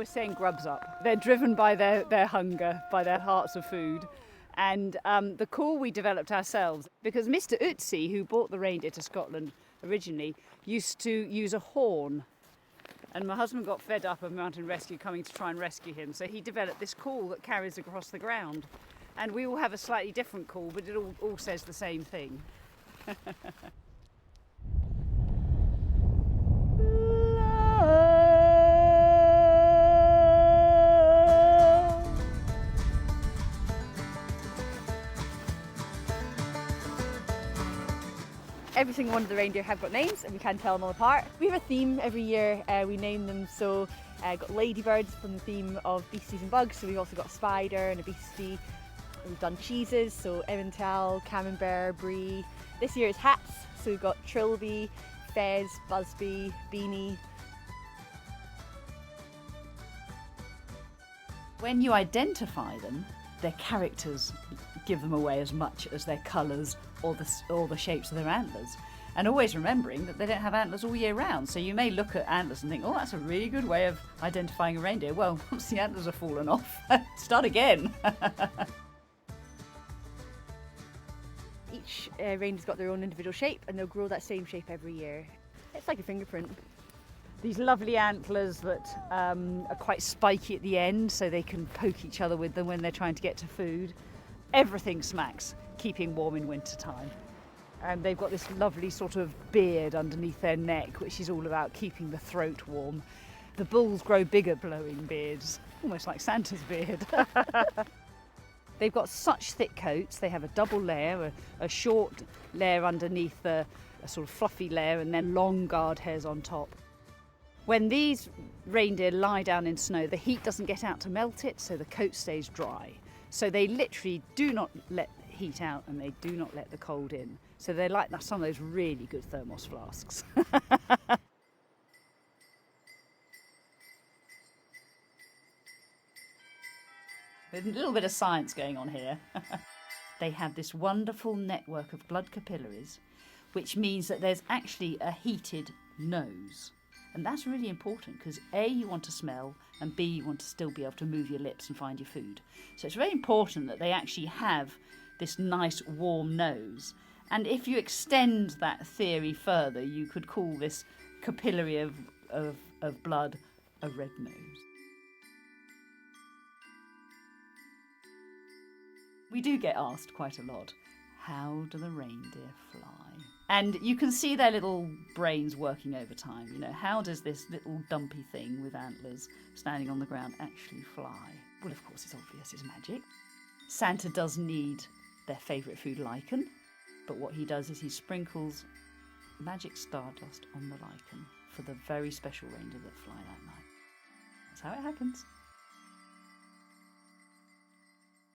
we're saying grubs up. They're driven by their hunger, by their hearts of food. And the call we developed ourselves, because Mr. Utsi, who brought the reindeer to Scotland originally, used to use a horn. And my husband got fed up of Mountain Rescue coming to try and rescue him, so he developed this call that carries across the ground. And we all have a slightly different call, but it all says the same thing. Every single one of the reindeer have got names and we can tell them all apart. We have a theme every year, we name them, so got ladybirds from the theme of beasties and bugs, so we've also got a spider and a beastie. We've done cheeses, so Emmental, Camembert, Brie. This year it's hats, so we've got Trilby, Fez, Busby, Beanie. When you identify them, their characters give them away as much as their colours or the shapes of their antlers. And always remembering that they don't have antlers all year round. So you may look at antlers and think, oh, that's a really good way of identifying a reindeer. Well, once the antlers have fallen off, start again. Each reindeer's got their own individual shape and they'll grow that same shape every year. It's like a fingerprint. These lovely antlers that are quite spiky at the end, so they can poke each other with them when they're trying to get to food. Everything smacks keeping warm in winter time. And they've got this lovely sort of beard underneath their neck, which is all about keeping the throat warm. The bulls grow bigger blowing beards, almost like Santa's beard. They've got such thick coats. They have a double layer, a short layer underneath, a sort of fluffy layer, and then long guard hairs on top. When these reindeer lie down in snow, the heat doesn't get out to melt it, so the coat stays dry. So they literally do not let the heat out and they do not let the cold in. So they're like some of those really good thermos flasks. There's a little bit of science going on here. They have this wonderful network of blood capillaries, which means that there's actually a heated nose. And that's really important because A, you want to smell, and B, you want to still be able to move your lips and find your food. So it's very important that they actually have this nice warm nose. And if you extend that theory further, you could call this capillary of blood a red nose. We do get asked quite a lot, how do the reindeer fly? And you can see their little brains working over time. You know, how does this little dumpy thing with antlers standing on the ground actually fly? Well, of course, it's obvious, it's magic. Santa does need their favourite food, lichen, but what he does is he sprinkles magic stardust on the lichen for the very special reindeer that fly that night. That's how it happens.